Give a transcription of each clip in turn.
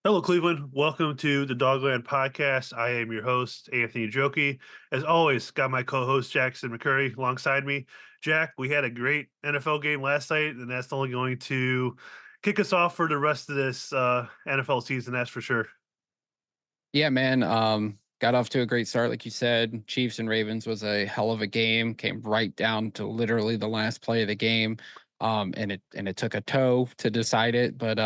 Hello, Cleveland. Welcome to the Dawgland podcast. I am your host, Anthony Joki. As always, got my co-host Jackson McCurry alongside me. Jack, we had a great NFL game last night, and that's only going to kick us off for the rest of this NFL season. That's for sure. Yeah, man. Got off to a great start, like you said. Chiefs and Ravens was a hell of a game. Came right down to literally the last play of the game, and it took a toe to decide it. But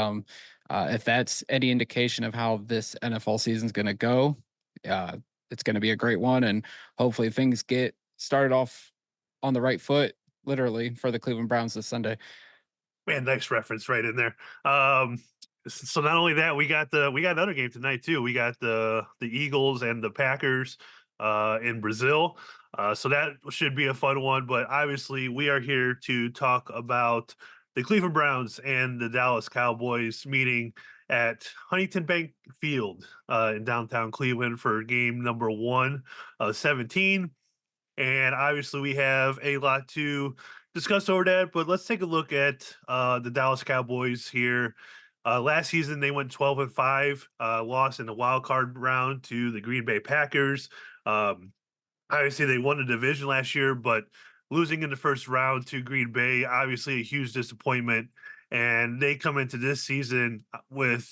if that's any indication of how this NFL season is going to go, uh, it's going to be a great one, and hopefully things get started off on the right foot, literally for the Cleveland Browns this Sunday. Man, nice reference right in there. So not only that, we got another game tonight too. We got the Eagles and the Packers in Brazil. So that should be a fun one. But obviously, we are here to talk about the Cleveland Browns and the Dallas Cowboys meeting at Huntington Bank Field in downtown Cleveland for game number one of 17. And obviously, we have a lot to discuss over that. But let's take a look at the Dallas Cowboys here. Last season, they went 12-5, lost in the wild card round to the Green Bay Packers. Um, Obviously, they won the division last year, but losing in the first round to Green Bay, obviously a huge disappointment. And they come into this season with,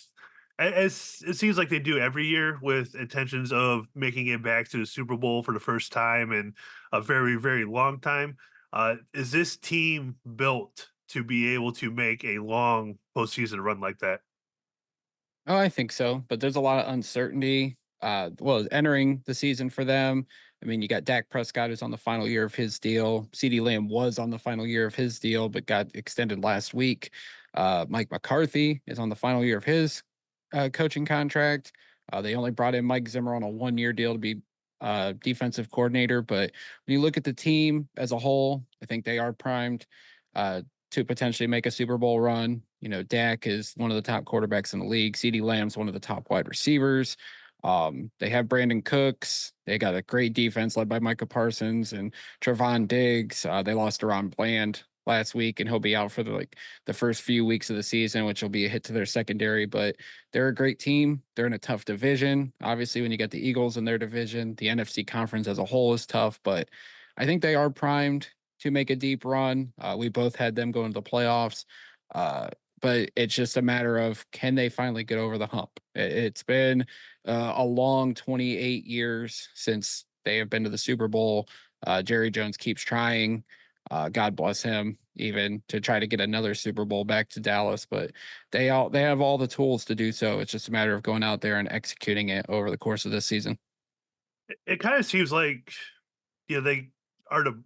as it seems like they do every year, with intentions of making it back to the Super Bowl for the first time in a very, very long time. Is this team built to be able to make a long postseason run like that? Oh, I think so, but there's a lot of uncertainty. Entering the season for them. I mean, you got Dak Prescott who's on the final year of his deal. CeeDee Lamb was on the final year of his deal, but got extended last week. Mike McCarthy is on the final year of his coaching contract. They only brought in Mike Zimmer on a 1 year deal to be defensive coordinator. But when you look at the team as a whole, I think they are primed uh, to potentially make a Super Bowl run. You know, Dak is one of the top quarterbacks in the league. CeeDee Lamb's one of the top wide receivers. They have Brandon Cooks. They got a great defense led by Micah Parsons and Trevon Diggs. They lost Ron Bland last week, and he'll be out for the first few weeks of the season, which will be a hit to their secondary. But they're a great team. They're in a tough division. Obviously, when you get the Eagles in their division, the NFC conference as a whole is tough. But I think they are primed to make a deep run. We both had them go into the playoffs. Uh, but it's just a matter of can they finally get over the hump? It's been a long 28 years since they have been to the Super Bowl. Jerry Jones keeps trying. God bless him, even to try to get another Super Bowl back to Dallas. But they have all the tools to do so. It's just a matter of going out there and executing it over the course of this season. It kind of seems like, they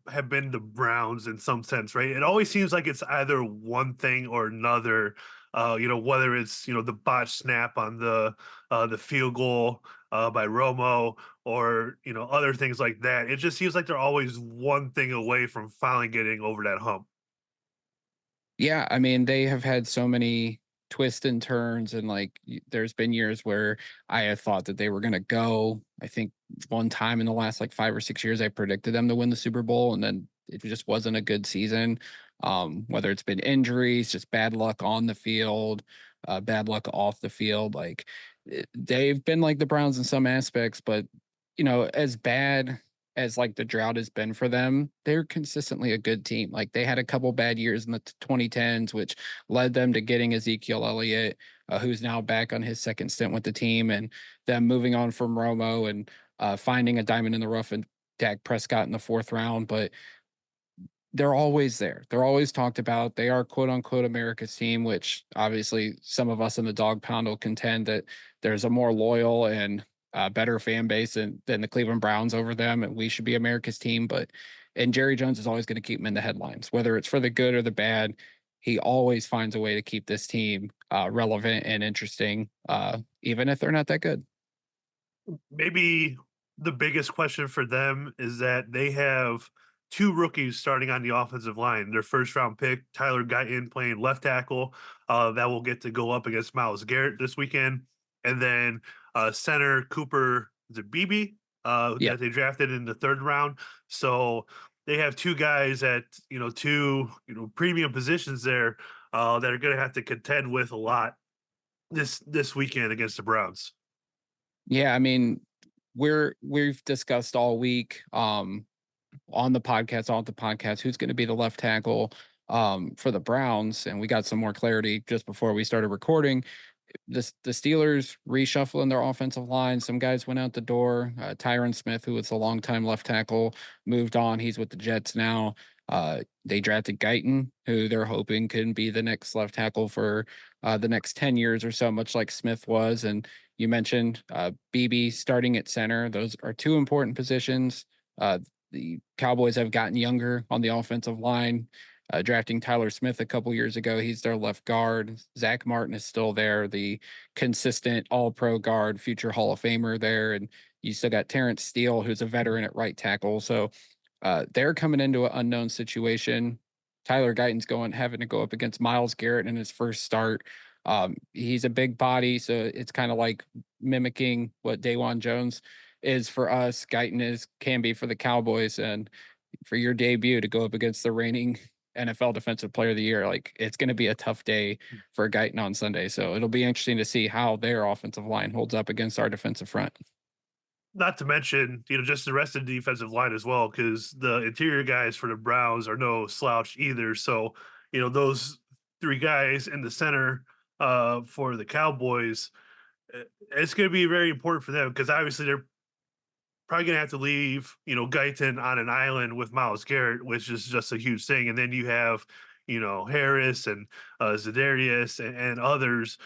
have been the Browns in some sense, right? It always seems like it's either one thing or another. Whether it's the botch snap on the field goal by Romo, or other things like that. It just seems like they're always one thing away from finally getting over that hump. Yeah, I mean, they have had so many twists and turns, and there's been years where I have thought that they were going to go. I think one time in the last like 5 or 6 years, I predicted them to win the Super Bowl, and then it just wasn't a good season. Whether it's been injuries, just bad luck on the field, bad luck off the field, they've been like the Browns in some aspects, but as bad as like the drought has been for them, they're consistently a good team. Like they had a couple bad years in the 2010s, which led them to getting Ezekiel Elliott, who's now back on his second stint with the team, and them moving on from Romo and finding a diamond in the rough and Dak Prescott in the fourth round. But they're always there. They're always talked about. They are quote unquote America's team, which obviously some of us in the dog pound will contend that there's a more loyal and better fan base than the Cleveland Browns over them, and we should be America's team. And Jerry Jones is always going to keep them in the headlines, whether it's for the good or the bad. He always finds a way to keep this team relevant and interesting, even if they're not that good. Maybe the biggest question for them is that they have two rookies starting on the offensive line. Their first round pick, Tyler Guyton, playing left tackle, that will get to go up against Miles Garrett this weekend. And then center Cooper Zabibi, Yeah. that they drafted in the third round. So they have two guys at two premium positions there that are going to have to contend with a lot. this weekend against the Browns. Yeah, I mean, we've discussed all week on the podcast who's going to be the left tackle for the Browns, and we got some more clarity just before we started recording. The Steelers reshuffling their offensive line. Some guys went out the door. Tyron Smith, who was a longtime left tackle, moved on. He's with the Jets now. They drafted Guyton, who they're hoping can be the next left tackle for the next 10 years or so, much like Smith was. And you mentioned BB starting at center. Those are two important positions. The Cowboys have gotten younger on the offensive line, drafting Tyler Smith a couple years ago. He's their left guard. Zach Martin is still there, the consistent all pro guard, future Hall of Famer there. And you still got Terrence Steele, who's a veteran at right tackle. So they're coming into an unknown situation. Tyler Guyton's having to go up against Miles Garrett in his first start. He's a big body, so it's kind of like mimicking what Dawan Jones is for us. Guyton can be for the Cowboys, and for your debut to go up against the reigning NFL Defensive Player of the Year, like it's going to be a tough day for Guyton on Sunday. So it'll be interesting to see how their offensive line holds up against our defensive front. Not to mention, just the rest of the defensive line as well, because the interior guys for the Browns are no slouch either. So, those three guys in the center for the Cowboys, it's going to be very important for them because obviously they're probably gonna have to leave, Guyton on an island with Miles Garrett, which is just a huge thing. And then you have, Harris and Zadarius and others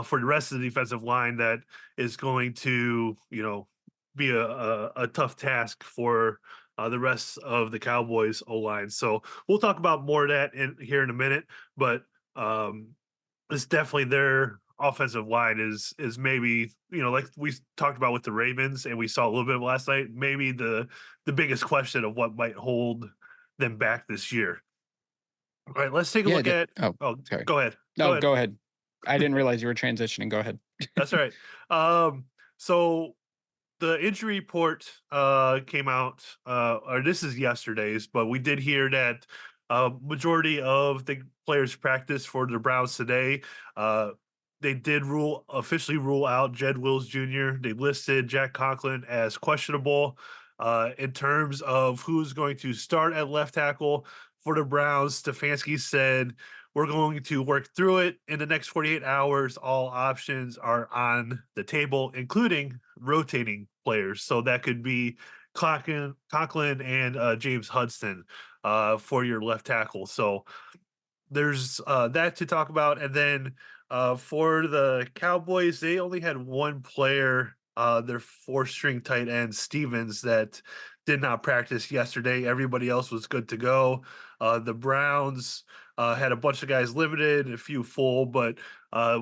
for the rest of the defensive line that is going to, be a tough task for the rest of the Cowboys O line. So we'll talk about more of that here in a minute, but um, it's definitely their offensive line is maybe, like we talked about with the Ravens and we saw a little bit of last night, maybe the biggest question of what might hold them back this year. All right, let's take a Yeah. look at Oh, oh, sorry. go ahead. Go No, ahead. go ahead. I didn't realize you were transitioning. Go ahead. That's all right. So the injury report came out, or this is yesterday's, but we did hear that majority of the players practice for the Browns today. Uh, they did officially rule out Jed Wills Jr. They listed Jack Conklin as questionable. In terms of who's going to start at left tackle for the Browns, Stefanski said, "We're going to work through it in the next 48 hours. All options are on the table, including rotating players." So that could be Conklin and James Hudson for your left tackle. So there's that to talk about. And then for the Cowboys, they only had one player, their four string tight end, Stevens, that did not practice yesterday. Everybody else was good to go. The Browns had a bunch of guys limited, a few full, but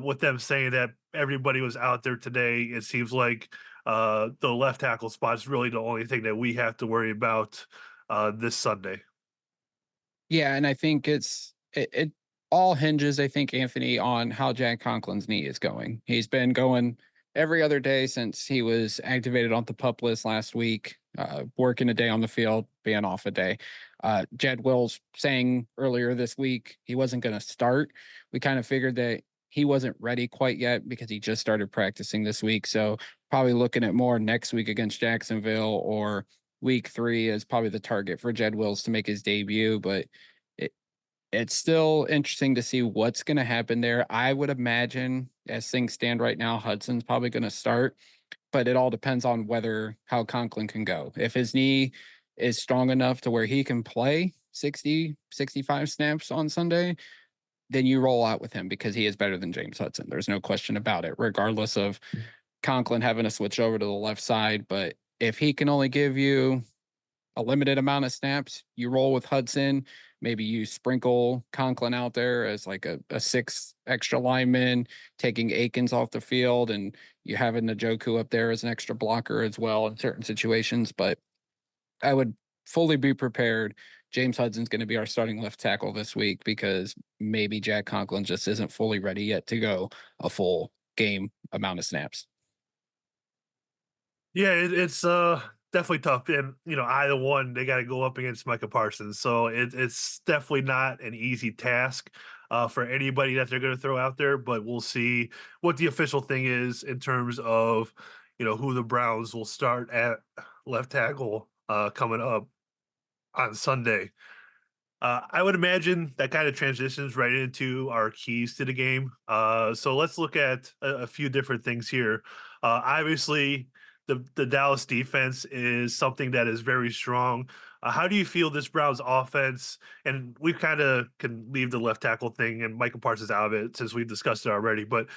with them saying that everybody was out there today, it seems like the left tackle spot is really the only thing that we have to worry about this Sunday. Yeah, and I think it all hinges, I think, Anthony, on how Jack Conklin's knee is going. He's been going every other day since he was activated on the pup list last week, working a day on the field, being off a day. Jed Wills saying earlier this week he wasn't going to start. We kind of figured that he wasn't ready quite yet because he just started practicing this week. So probably looking at more next week against Jacksonville or week 3 is probably the target for Jed Wills to make his debut. But it, it's still interesting to see what's going to happen there. I would imagine, as things stand right now, Hudson's probably going to start, but it all depends on how Conklin can go. If his knee is strong enough to where he can play 65 snaps on Sunday, then you roll out with him because he is better than James Hudson. There's no question about it, regardless of Conklin having to switch over to the left side. But if he can only give you a limited amount of snaps, you roll with Hudson. Maybe you sprinkle Conklin out there as like a six extra lineman, taking Akins off the field, and you have Njoku up there as an extra blocker as well in certain situations. But I would fully be prepared. James Hudson's going to be our starting left tackle this week because maybe Jack Conklin just isn't fully ready yet to go a full game amount of snaps. Yeah, it's definitely tough, and either one they got to go up against Micah Parsons, so it's definitely not an easy task. for anybody that they're going to throw out there, but we'll see what the official thing is in terms of who the Browns will start at left tackle coming up on Sunday. I would imagine that kind of transitions right into our keys to the game. So let's look at a few different things here. Obviously, the Dallas defense is something that is very strong. How do you feel this Browns offense? And we kind of can leave the left tackle thing, and Michael Parsons out of it since we've discussed it already. But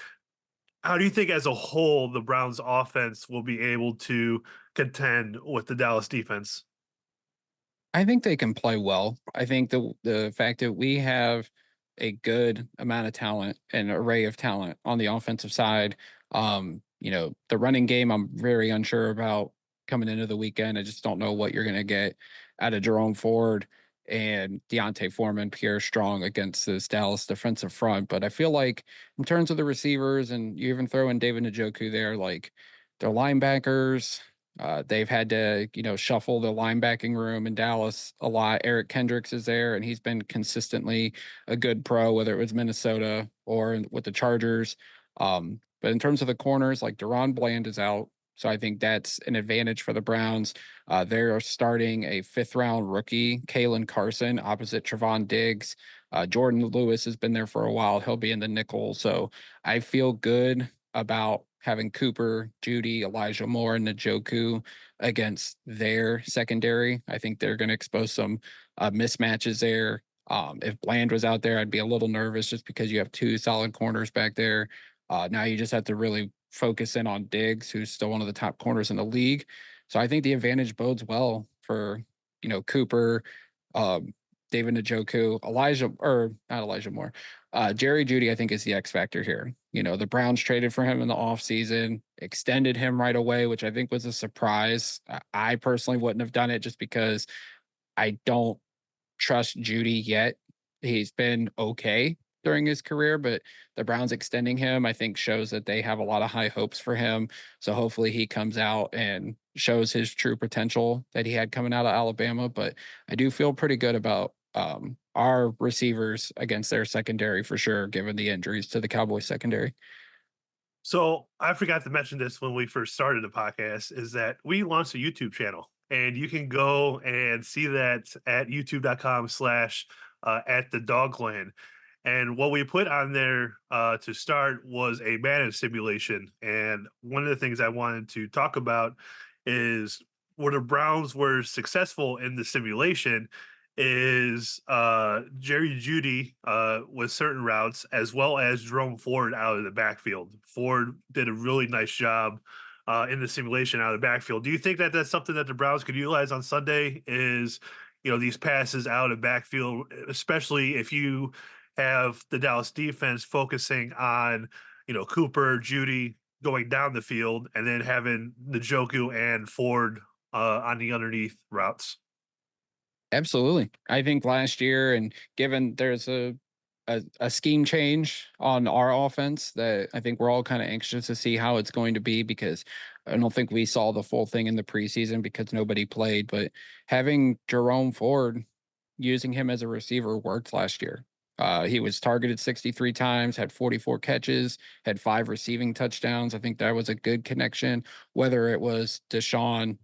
how do you think, as a whole, the Browns offense will be able to contend with the Dallas defense? I think they can play well. I think the fact that we have a good amount of talent, an array of talent on the offensive side. The running game I'm very unsure about coming into the weekend. I just don't know what you're going to get out of Jerome Ford and Deontay Foreman, Pierre Strong against this Dallas defensive front. But I feel like in terms of the receivers, and you even throw in David Njoku there, like their linebackers, they've had to, shuffle the linebacking room in Dallas a lot. Eric Kendricks is there, and he's been consistently a good pro, whether it was Minnesota or with the Chargers. But in terms of the corners, like Deron Bland is out. So I think that's an advantage for the Browns. They're starting a fifth round rookie, Kalen Carson, opposite Trevon Diggs. Jordan Lewis has been there for a while. He'll be in the nickel. So I feel good about having Cooper, Judy, Elijah Moore, and Njoku against their secondary. I think they're going to expose some mismatches there. If Bland was out there, I'd be a little nervous just because you have two solid corners back there. Now you just have to really focus in on Diggs, who's still one of the top corners in the league. So I think the advantage bodes well for, Cooper, um, David Njoku, Elijah, or not Elijah Moore. Jerry Judy, I think, is the X factor here. The Browns traded for him in the offseason, extended him right away, which I think was a surprise. I personally wouldn't have done it just because I don't trust Judy yet. He's been okay during his career, but the Browns extending him, I think, shows that they have a lot of high hopes for him. So hopefully he comes out and shows his true potential that he had coming out of Alabama. But I do feel pretty good about our receivers against their secondary for sure, given the injuries to the Cowboys secondary. So I forgot to mention this when we first started the podcast, is that we launched a YouTube channel, and you can go and see that at youtube.com/, at the Dawgland. And what we put on there to start was a Madden simulation. And one of the things I wanted to talk about is where the Browns were successful in the simulation is Jerry Judy with certain routes, as well as Jerome Ford out of the backfield. Ford did a really nice job in the simulation out of the backfield. Do you think that that's something that the Browns could utilize on Sunday? Is these passes out of backfield, especially if you have the Dallas defense focusing on Cooper, Judy going down the field, and then having Njoku and Ford on the underneath routes. Absolutely. I think last year, and given there's a scheme change on our offense that I think we're all kind of anxious to see how it's going to be, because I don't think we saw the full thing in the preseason because nobody played. But having Jerome Ford, using him as a receiver, worked last year. He was targeted 63 times, had 44 catches, had 5 receiving touchdowns. I think that was a good connection, whether it was Deshaun,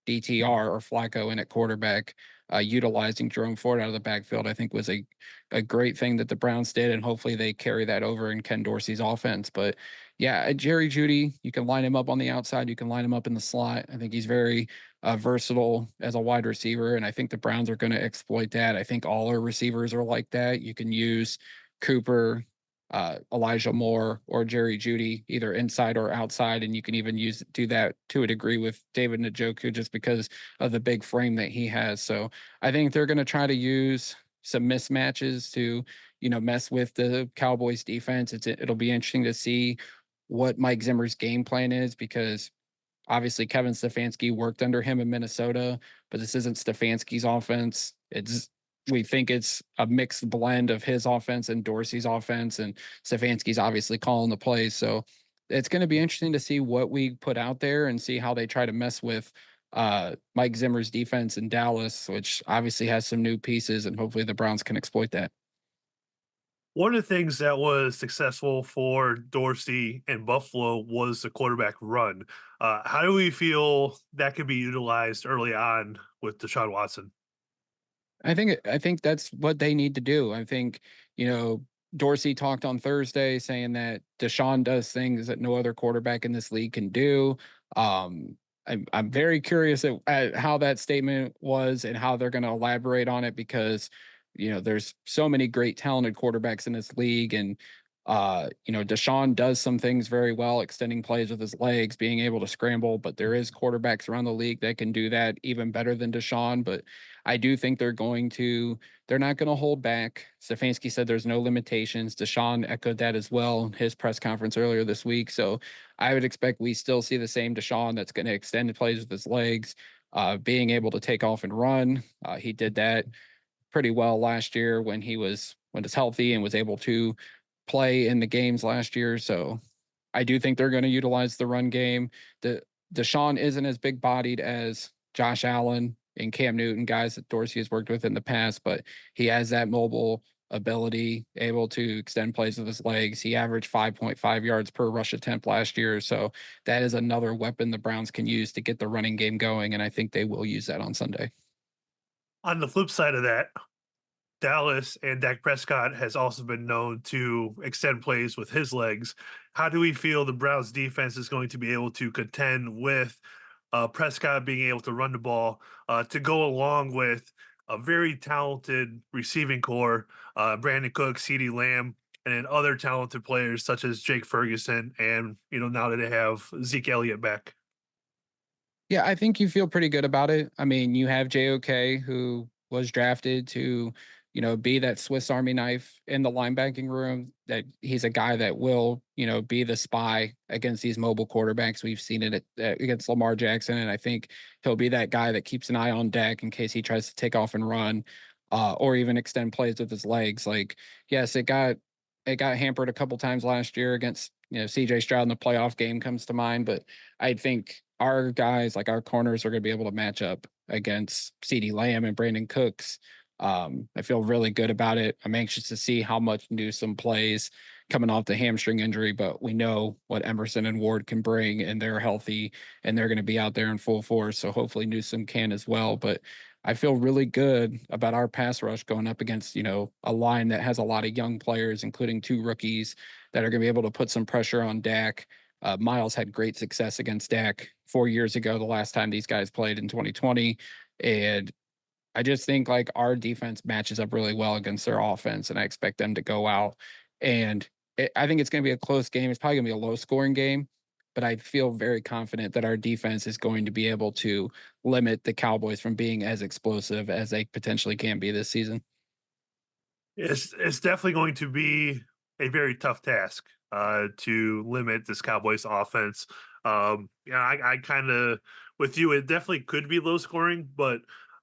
DTR, or Flacco in at quarterback. Utilizing Jerome Ford out of the backfield, I think, was a great thing that the Browns did, and hopefully they carry that over in Ken Dorsey's offense. But yeah, Jerry Judy, you can line him up on the outside, you can line him up in the slot. I think he's very versatile as a wide receiver, and I think the Browns are going to exploit that. I think all our receivers are like that. You can use Cooper, Elijah Moore, or Jerry Judy, either inside or outside, and you can even do that to a degree with David Njoku just because of the big frame that he has. So I think they're going to try to use some mismatches to mess with the Cowboys defense. It'll be interesting to see what Mike Zimmer's game plan is, because obviously Kevin Stefanski worked under him in Minnesota, but this isn't Stefanski's offense. We think it's a mixed blend of his offense and Dorsey's offense, and Stefanski's obviously calling the plays. So it's going to be interesting to see what we put out there and see how they try to mess with Mike Zimmer's defense in Dallas, which obviously has some new pieces, and hopefully the Browns can exploit that. One of the things that was successful for Dorsey and Buffalo was the quarterback run. How do we feel that could be utilized early on with Deshaun Watson? I think that's what they need to do. I think, you know, Dorsey talked on Thursday saying that Deshaun does things that no other quarterback in this league can do. I'm very curious at how that statement was and how they're going to elaborate on it because, there's so many great talented quarterbacks in this league and Deshaun does some things very well, extending plays with his legs, being able to scramble, but there is quarterbacks around the league that can do that even better than Deshaun. But I do think they're not going to hold back. Stefanski said there's no limitations. Deshaun echoed that as well in his press conference earlier this week. So I would expect we still see the same Deshaun that's going to extend plays with his legs, being able to take off and run. He did that pretty well last year when he's healthy and was able to play in the games last year. So I do think they're going to utilize the run game. The Deshaun isn't as big bodied as Josh Allen and Cam Newton, guys that Dorsey has worked with in the past, but he has that mobile ability, able to extend plays with his legs. He averaged 5.5 yards per rush attempt last year. So that is another weapon the Browns can use to get the running game going. And I think they will use that on Sunday. On the flip side of that, Dallas and Dak Prescott has also been known to extend plays with his legs. How do we feel the Browns defense is going to be able to contend with Prescott being able to run the ball to go along with a very talented receiving core, Brandon Cook, CeeDee Lamb, and then other talented players such as Jake Ferguson, and now that they have Zeke Elliott back. Yeah, I think you feel pretty good about it. I mean, you have JOK who was drafted to, be that Swiss Army knife in the linebacking room. That he's a guy that will, be the spy against these mobile quarterbacks. We've seen it against Lamar Jackson, and I think he'll be that guy that keeps an eye on Dak in case he tries to take off and run, or even extend plays with his legs. Like, yes, it got hampered a couple times last year against CJ Stroud in the playoff game comes to mind, but I think our guys, like our corners, are going to be able to match up against CeeDee Lamb and Brandon Cooks. I feel really good about it. I'm anxious to see how much Newsome plays coming off the hamstring injury, but we know what Emerson and Ward can bring, and they're healthy and they're going to be out there in full force. So hopefully Newsome can as well. But I feel really good about our pass rush going up against, a line that has a lot of young players, including two rookies that are going to be able to put some pressure on Dak. Miles had great success against Dak 4 years ago, the last time these guys played in 2020. And I just think like our defense matches up really well against their offense, and I expect them to go out. And I think it's going to be a close game. It's probably going to be a low scoring game, but I feel very confident that our defense is going to be able to limit the Cowboys from being as explosive as they potentially can be this season. It's definitely going to be a very tough task to limit this Cowboys offense. Yeah, I kind of with you. It definitely could be low scoring, but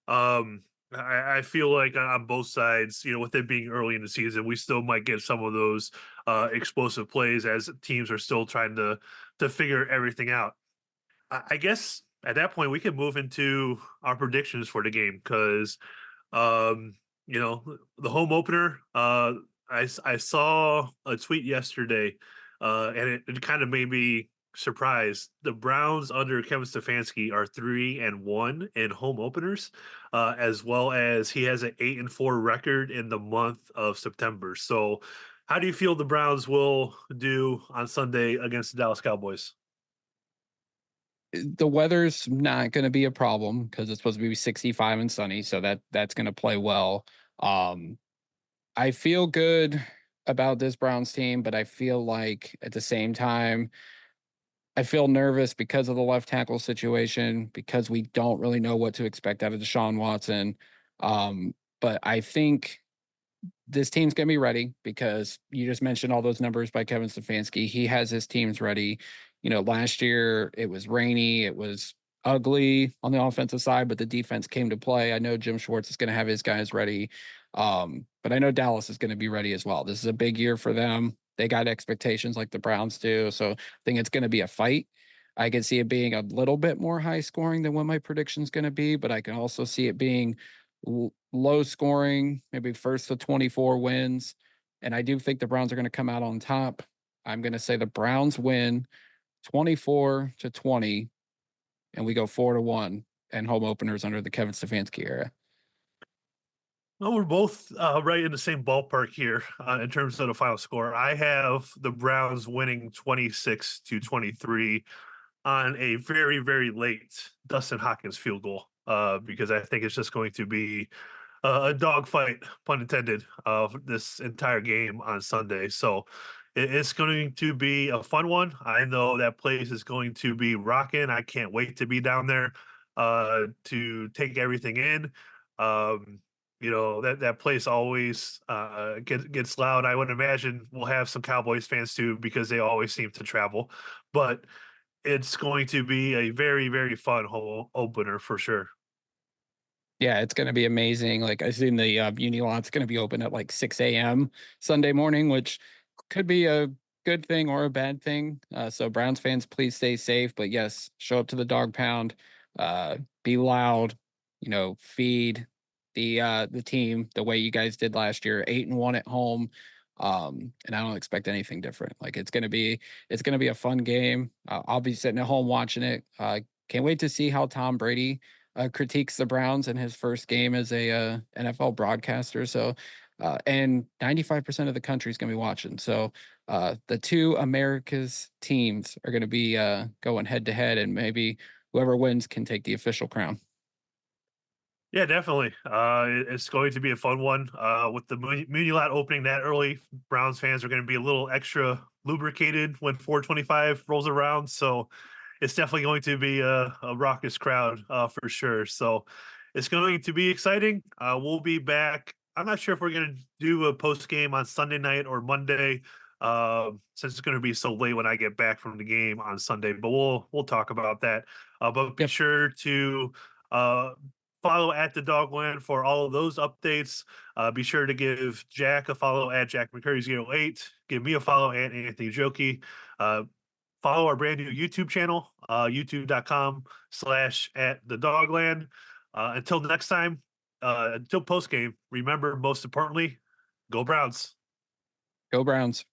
I feel like on both sides, with it being early in the season, we still might get some of those explosive plays as teams are still trying to figure everything out. I guess at that point we can move into our predictions for the game because the home opener, I saw a tweet yesterday, and it kind of made me surprised. The Browns under Kevin Stefanski are 3-1 in home openers, as well as he has an 8-4 record in the month of September. So, how do you feel the Browns will do on Sunday against the Dallas Cowboys? The weather's not going to be a problem because it's supposed to be 65 and sunny, so that's going to play well. Um, I feel good about this Browns team, but I feel like at the same time, I feel nervous because of the left tackle situation, because we don't really know what to expect out of Deshaun Watson. But I think this team's going to be ready because you just mentioned all those numbers by Kevin Stefanski. He has his teams ready. Last year it was rainy, it was ugly on the offensive side, but the defense came to play. I know Jim Schwartz is going to have his guys ready. But I know Dallas is going to be ready as well. This is a big year for them. They got expectations like the Browns do. So I think it's going to be a fight. I can see it being a little bit more high scoring than what my prediction is going to be, but I can also see it being low scoring, maybe first to 24 wins. and I do think the Browns are going to come out on top. I'm going to say the Browns win 24-20, and we go 4-1 and home openers under the Kevin Stefanski era. Well, we're both right in the same ballpark here in terms of the final score. I have the Browns winning 26-23 on a very, very late Dustin Hopkins field goal because I think it's just going to be a dogfight, pun intended, of this entire game on Sunday. So it's going to be a fun one. I know that place is going to be rocking. I can't wait to be down there to take everything in. Um, that place always gets loud. I would imagine we'll have some Cowboys fans too because they always seem to travel. But it's going to be a very, very fun home opener for sure. Yeah, it's gonna be amazing. Like, I seen the, uni lot's gonna be open at, like, 6 AM Sunday morning, which could be a good thing or a bad thing. So Browns fans, please stay safe, but yes, show up to the dog pound, be loud, feed the team the way you guys did last year, 8-1 at home. And I don't expect anything different. Like, it's gonna be a fun game. I'll be sitting at home watching it. Can't wait to see how Tom Brady critiques the Browns in his first game as a NFL broadcaster. So, and 95% of the country is going to be watching. So, the two America's teams are going to be going head to head, and maybe whoever wins can take the official crown. Yeah, definitely. It's going to be a fun one. With the Muni Lot opening that early, Browns fans are going to be a little extra lubricated when 425 rolls around. So it's definitely going to be a raucous crowd for sure. So it's going to be exciting. We'll be back. I'm not sure if we're going to do a post game on Sunday night or Monday, since it's going to be so late when I get back from the game on Sunday. But we'll talk about that. But be Yep. sure to uh, follow at the Dogland for all of those updates. Be sure to give Jack a follow at Jack McCurry08. Give me a follow at Anthony Jokey. Uh, Follow our brand new YouTube channel, youtube.com/ at the Dogland. Until next time, until post game, remember most importantly, go Browns. Go Browns.